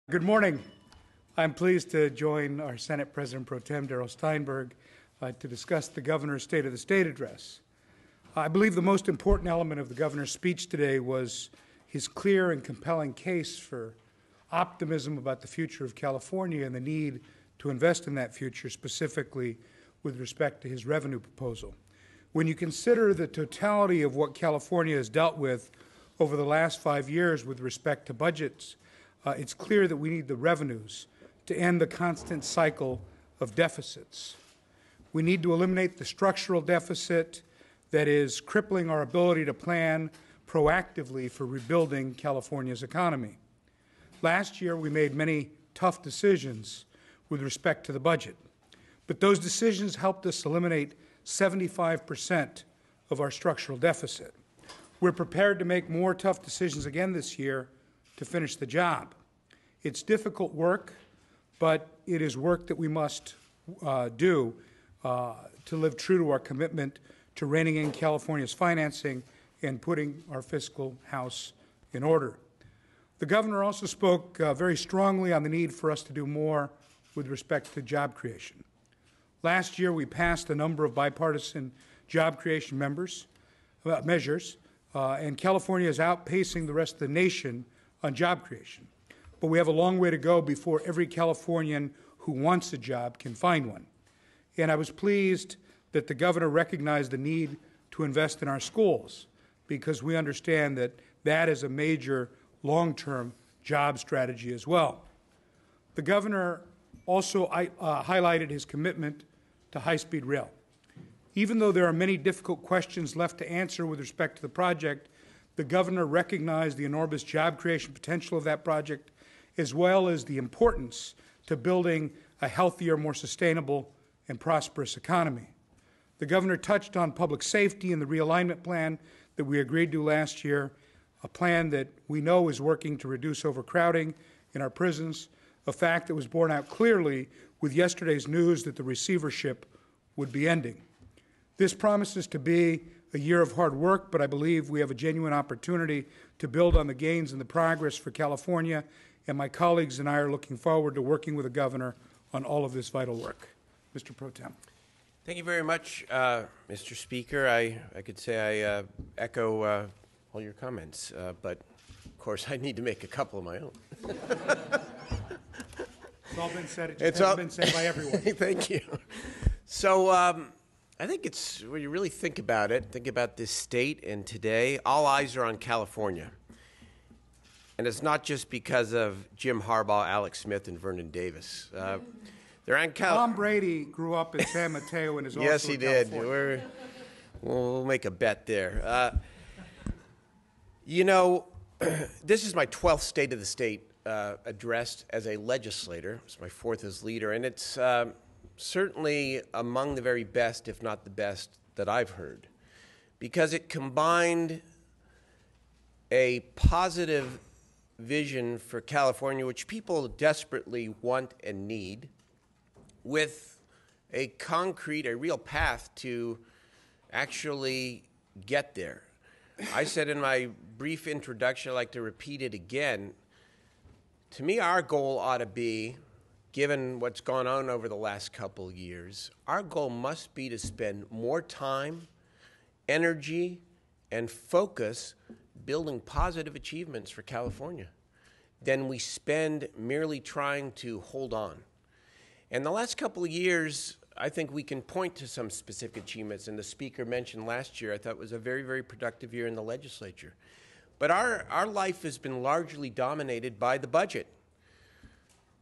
Good morning. I'm pleased to join our Senate President Pro Tem, Darrell Steinberg, to discuss the Governor's State of the State address. I believe the most important element of the Governor's speech today was his clear and compelling case for optimism about the future of California and the need to invest in that future, specifically with respect to his revenue proposal. When you consider the totality of what California has dealt with over the last 5 years with respect to budgets, it's clear that we need the revenues to end the constant cycle of deficits. We need to eliminate the structural deficit that is crippling our ability to plan proactively for rebuilding California's economy. Last year, we made many tough decisions with respect to the budget, but those decisions helped us eliminate 75% of our structural deficit. We're prepared to make more tough decisions again this year to finish the job. It's difficult work, but it is work that we must do to live true to our commitment to reining in California's financing and putting our fiscal house in order. The Governor also spoke very strongly on the need for us to do more with respect to job creation. Last year, we passed a number of bipartisan job creation measures, and California is outpacing the rest of the nation on job creation. But we have a long way to go before every Californian who wants a job can find one. And I was pleased that the Governor recognized the need to invest in our schools, because we understand that that is a major long-term job strategy as well. The Governor also highlighted his commitment to high-speed rail. Even though there are many difficult questions left to answer with respect to the project, the Governor recognized the enormous job creation potential of that project, as well as the importance to building a healthier, more sustainable, and prosperous economy. The Governor touched on public safety and the realignment plan that we agreed to last year, a plan that we know is working to reduce overcrowding in our prisons, a fact that was borne out clearly with yesterday's news that the receivership would be ending. This promises to be a year of hard work, but I believe we have a genuine opportunity to build on the gains and the progress for California, and my colleagues and I are looking forward to working with the Governor on all of this vital work. Mr. Pro Tem. Thank you very much, Mr. Speaker. I could say I echo all your comments, but of course I need to make a couple of my own. It's all been said. It just hasn't been said by everyone. Thank you. So I think it's, when you really think about it, think about this state and today, all eyes are on California. And it's not just because of Jim Harbaugh, Alex Smith, and Vernon Davis. They're on Tom Brady grew up in San Mateo and is also yes, he in did. California. We'll make a bet there. You know, this is my 12th State of the State addressed as a legislator. It's my 4th as leader, and it's certainly among the very best, if not the best, that I've heard, because it combined a positive vision for California, which people desperately want and need, with a concrete, a real path to actually get there. I said in my brief introduction, I'd like to repeat it again. To me, our goal ought to be, given what's gone on over the last couple of years, our goal must be to spend more time, energy, and focus building positive achievements for California than we spend merely trying to hold on. And the last couple of years, I think we can point to some specific achievements, and the Speaker mentioned last year, I thought was a very, very productive year in the legislature. But our life has been largely dominated by the budget.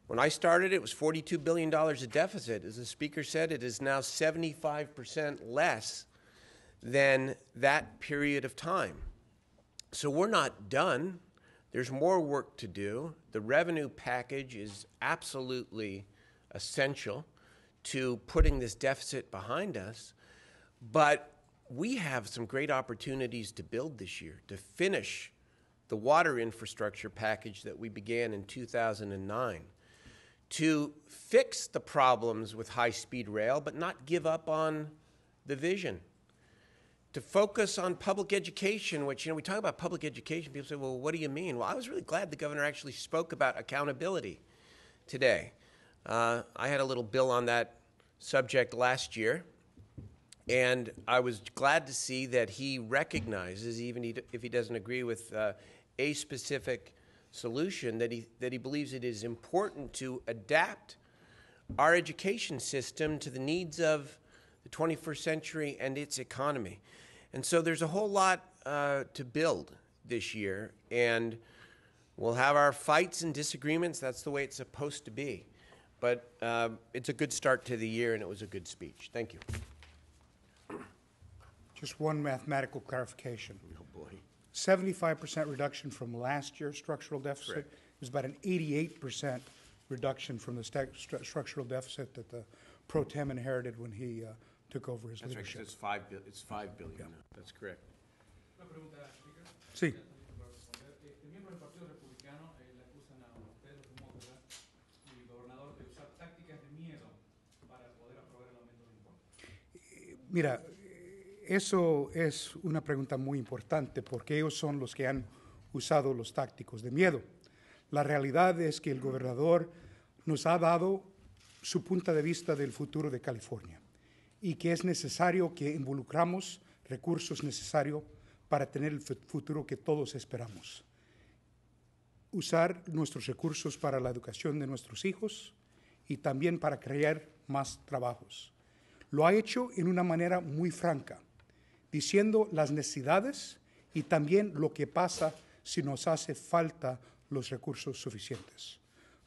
When I started, it was $42 billion of deficit. As the Speaker said, it is now 75% less than that period of time. So we're not done. There's more work to do. The revenue package is absolutely essential to putting this deficit behind us. But we have some great opportunities to build this year, to finish the water infrastructure package that we began in 2009, to fix the problems with high-speed rail, but not give up on the vision, to focus on public education, which, we talk about public education, people say, well, what do you mean? Well, I was really glad the governor actually spoke about accountability today. I had a little bill on that subject last year, and I was glad to see that he recognizes, even if he doesn't agree with a specific solution, that he believes it is important to adapt our education system to the needs of the 21st century and its economy. And so there's a whole lot to build this year, and we'll have our fights and disagreements. That's the way it's supposed to be. But it's a good start to the year, and it was a good speech. Thank you. Just one mathematical clarification. Oh, boy. 75% reduction from last year's structural deficit. Correct. It was about an 88% reduction from the structural deficit that the pro tem inherited when he took over his That's right, 'cause leadership. it's $5 billion. Yeah. That's correct. Una pregunta, Speaker. Sí. Para responder. Miembros del Partido Republicano le acusan a usted, los demócratas, y el gobernador de usar tácticas de miedo para poder aprobar el aumento de impuestos. Mira, eso es una pregunta muy importante porque ellos son los que han usado los tácticos de miedo. La realidad es que el gobernador nos ha dado su punto de vista del futuro de California y que es necesario que involucramos recursos necesarios para tener el futuro que todos esperamos. Usar nuestros recursos para la educación de nuestros hijos y también para crear más trabajos. Lo ha hecho en una manera muy franca, diciendo las necesidades y también lo que pasa si nos hace falta los recursos suficientes.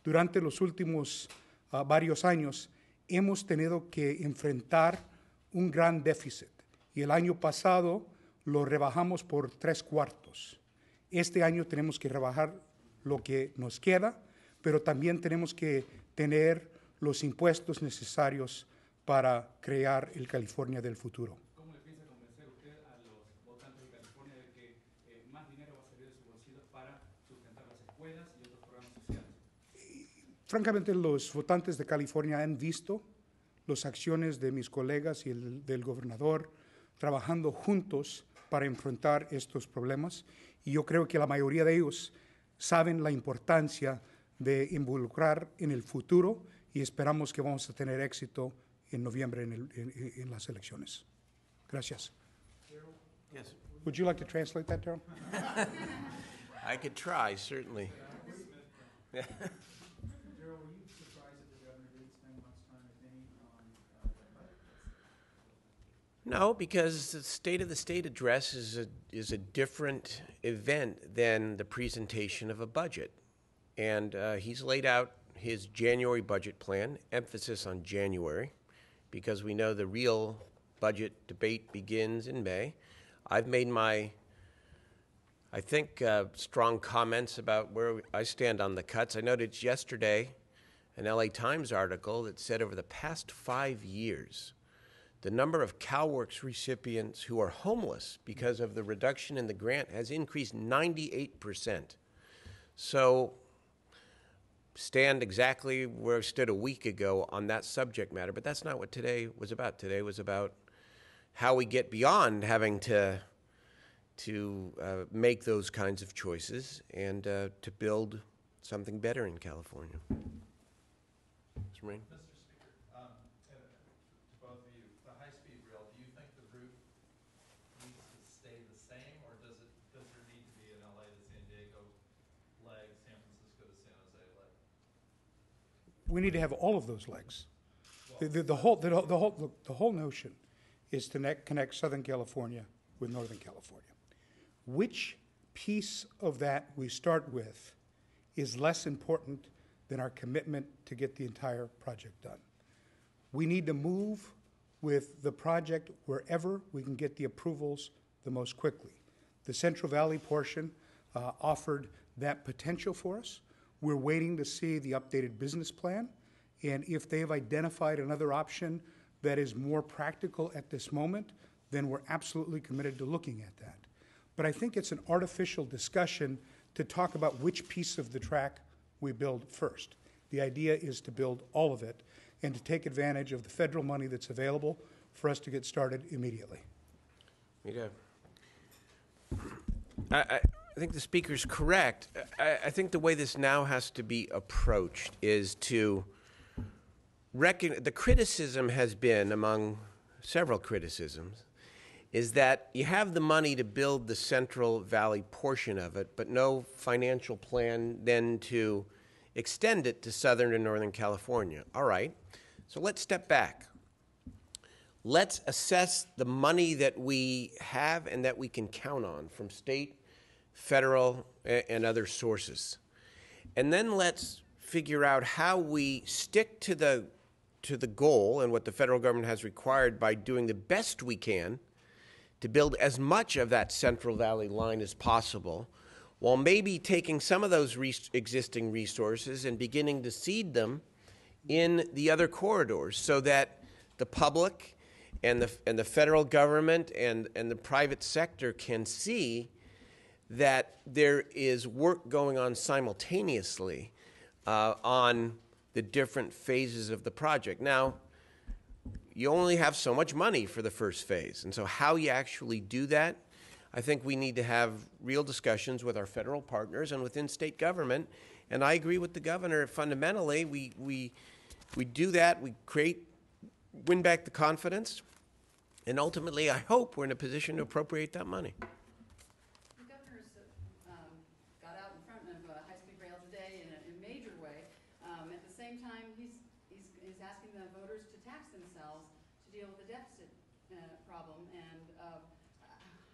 Durante los últimos varios años hemos tenido que enfrentar un gran déficit y el año pasado lo rebajamos por 3/4. Este año tenemos que rebajar lo que nos queda, pero también tenemos que tener los impuestos necesarios para crear el California del futuro. ¿Cómo le piensa convencer usted a los votantes de California de que más dinero va a salir de sus bolsillos para sustentar las escuelas y otros programas sociales? Francamente, los votantes de California han visto las acciones de mis colegas y del gobernador trabajando juntos para enfrentar estos problemas, y yo creo que la mayoría de ellos saben la importancia de involucrar en el futuro, y esperamos que vamos a tener éxito en noviembre en las elecciones. Gracias. Yes. Would you like to translate that, Darrell? I could try, certainly. Darrell, were you surprised that the governor didn't spend much time, if any, on budget? No, because the State of the State address is a different event than the presentation of a budget. And he's laid out his January budget plan, emphasis on January, because we know the real budget debate begins in May. I've made my, I think, strong comments about where I stand on the cuts. I noted yesterday an LA Times article that said over the past 5 years, the number of CalWORKs recipients who are homeless because of the reduction in the grant has increased 98%. So stand exactly where I stood a week ago on that subject matter, but that's not what today was about. Today was about how we get beyond having to make those kinds of choices and to build something better in California. Mr. Rain? Mr. Speaker, to both of you, the high-speed rail, do you think the route needs to stay the same, or does there need to be an LA to San Diego leg, San Francisco to San Jose leg? We need to have all of those legs. The whole notion is to connect Southern California with Northern California. Which piece of that we start with is less important than our commitment to get the entire project done. We need to move with the project wherever we can get the approvals the most quickly. The Central Valley portion offered that potential for us. We're waiting to see the updated business plan, and if they've identified another option that is more practical at this moment, then we're absolutely committed to looking at that. But I think it's an artificial discussion to talk about which piece of the track we build first. The idea is to build all of it and to take advantage of the federal money that's available for us to get started immediately. Yeah. I think the speaker's correct. I think the way this now has to be approached is to the criticism has been, among several criticisms, is that you have the money to build the Central Valley portion of it, but no financial plan then to extend it to Southern and Northern California. All right, so let's step back. Let's assess the money that we have and that we can count on from state, federal, and other sources. And then let's figure out how we stick to the goal and what the federal government has required by doing the best we can to build as much of that Central Valley line as possible, while maybe taking some of those existing resources and beginning to seed them in the other corridors so that the public and the federal government and the private sector can see that there is work going on simultaneously on the different phases of the project. Now, you only have so much money for the first phase, and so how you actually do that, I think we need to have real discussions with our federal partners and within state government. And I agree with the governor. Fundamentally, we do that. We win back the confidence, and ultimately, I hope we're in a position to appropriate that money. The governor's got out in front of high-speed rail today in a major way. At the same time, he's asking the voters to tax themselves to deal with the deficit problem. And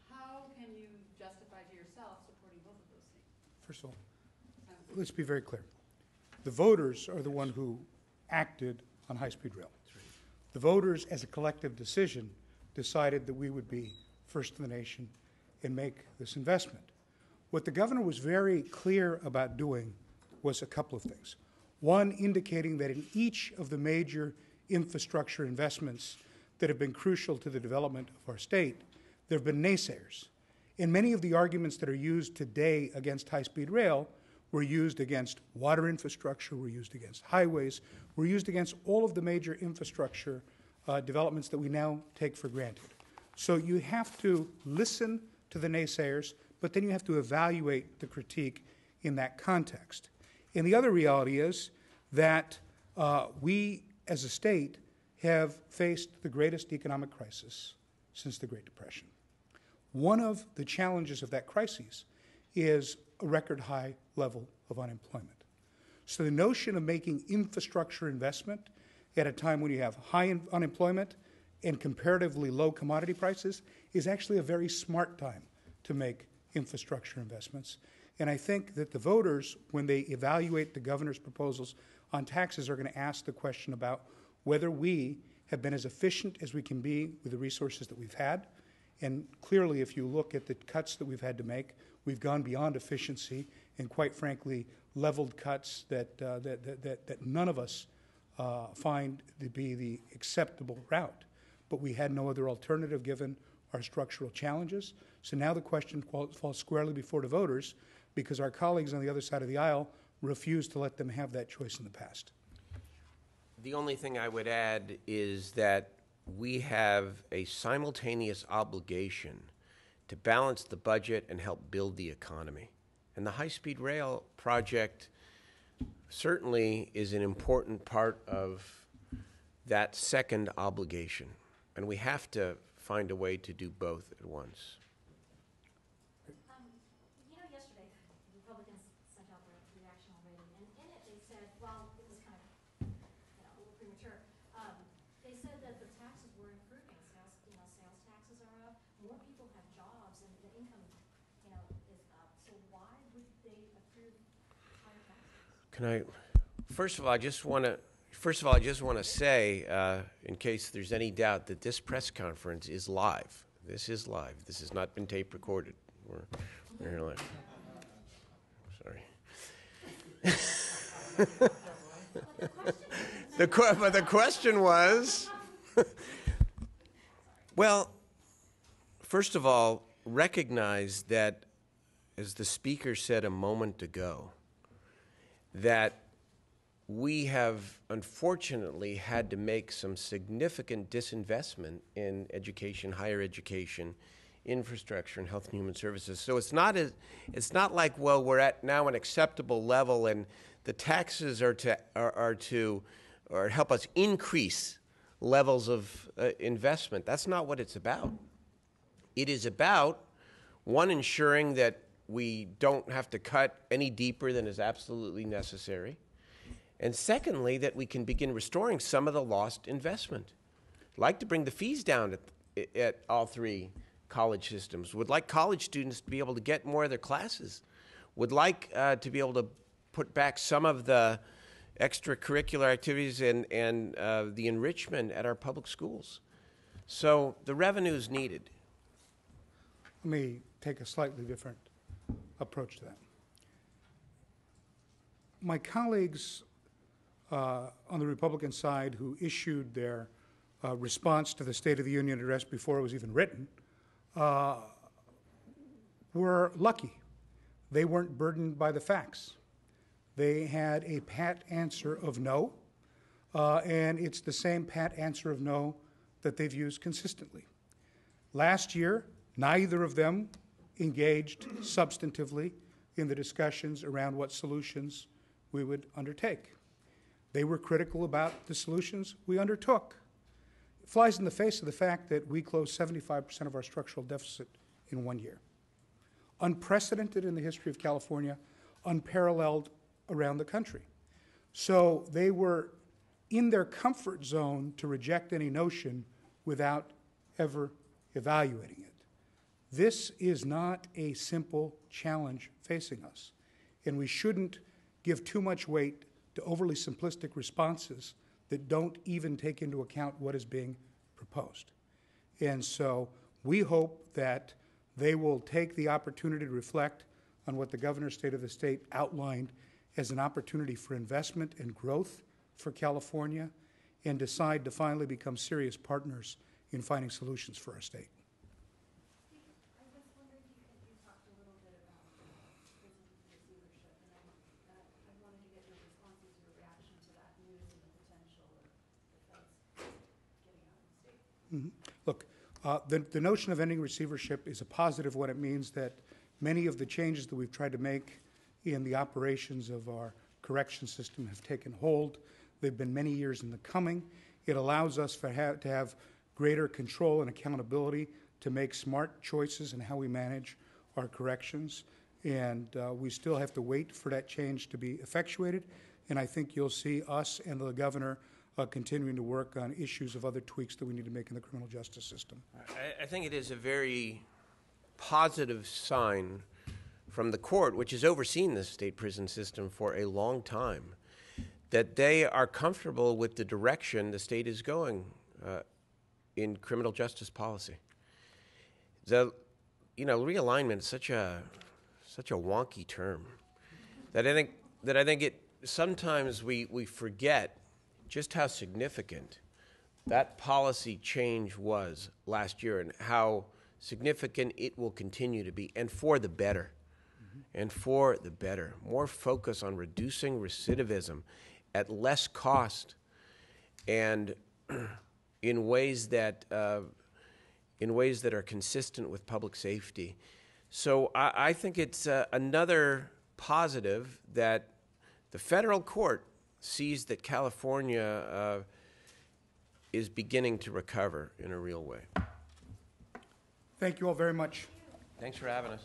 how can you justify to yourself supporting both of those things? First of all, let's be very clear. The voters are the one who acted on high-speed rail. The voters, as a collective decision, decided that we would be first in the nation and make this investment. What the governor was very clear about doing was a couple of things. One, indicating that in each of the major infrastructure investments that have been crucial to the development of our state, there have been naysayers. And many of the arguments that are used today against high-speed rail were used against water infrastructure, were used against highways, were used against all of the major infrastructure developments that we now take for granted. So you have to listen to the naysayers, but then you have to evaluate the critique in that context. And the other reality is that we, as a state, have faced the greatest economic crisis since the Great Depression. One of the challenges of that crisis is a record high level of unemployment. So the notion of making infrastructure investment at a time when you have high unemployment and comparatively low commodity prices is actually a very smart time to make infrastructure investments. And I think that the voters, when they evaluate the governor's proposals on taxes, are going to ask the question about whether we have been as efficient as we can be with the resources that we've had. And clearly, if you look at the cuts that we've had to make, we've gone beyond efficiency and, quite frankly, leveled cuts that none of us find to be the acceptable route. But we had no other alternative given our structural challenges. So now the question falls squarely before the voters because our colleagues on the other side of the aisle refused to let them have that choice in the past. The only thing I would add is that we have a simultaneous obligation to balance the budget and help build the economy. And the high-speed rail project certainly is an important part of that second obligation. And we have to find a way to do both at once. Yesterday, the Republicans sent out their reaction already, and in it they said, well, it was kind of, a little premature. They said that the taxes were improving. Sales taxes are up. More people have jobs, and the income, is up. So why would they approve higher taxes? First of all, I just want to say, in case there's any doubt, that this press conference is live. This is live. This has not been tape recorded. We're here live. Sorry. But the question was, well, first of all, recognize that, as the speaker said a moment ago, that we have unfortunately had to make some significant disinvestment in education, higher education, infrastructure in health and human services. So it's not like, well, we're at now an acceptable level and the taxes are to help us increase levels of investment. That's not what it's about. It is about, one, ensuring that we don't have to cut any deeper than is absolutely necessary, and secondly, that we can begin restoring some of the lost investment. I'd like to bring the fees down at all three college systems. Would like college students to be able to get more of their classes. Would like to be able to put back some of the extracurricular activities and the enrichment at our public schools. So the revenue is needed. Let me take a slightly different approach to that. My colleagues on the Republican side who issued their response to the State of the Union address before it was even written were lucky. They weren't burdened by the facts. They had a pat answer of no, and it's the same pat answer of no that they've used consistently. Last year, neither of them engaged substantively in the discussions around what solutions we would undertake. They were critical about the solutions we undertook. It flies in the face of the fact that we closed 75% of our structural deficit in 1 year. Unprecedented in the history of California, unparalleled around the country. So they were in their comfort zone to reject any notion without ever evaluating it. This is not a simple challenge facing us, and we shouldn't give too much weight to overly simplistic responses that don't even take into account what is being proposed. And so we hope that they will take the opportunity to reflect on what the governor's state of the state outlined as an opportunity for investment and growth for California and decide to finally become serious partners in finding solutions for our state. I was wondering if you talked a little bit about prison receivership, and I wanted to get your responses, your reaction to that news and the potential of the feds getting out of the state. Look, the notion of ending receivership is a positive when it means that many of the changes that we've tried to make in the operations of our correction system have taken hold. They've been many years in the coming. It allows us to have greater control and accountability to make smart choices in how we manage our corrections. And we still have to wait for that change to be effectuated. And I think you'll see us and the governor continuing to work on issues of other tweaks that we need to make in the criminal justice system. I think it is a very positive sign from the court, which has overseen the state prison system for a long time, that they are comfortable with the direction the state is going in criminal justice policy. Realignment is such a wonky term that I think it sometimes we forget just how significant that policy change was last year and how significant it will continue to be, and for the better. And for the better. More focus on reducing recidivism at less cost and in ways that are consistent with public safety. So I think it's another positive that the federal court sees that California is beginning to recover in a real way. Thank you all very much. Thanks for having us.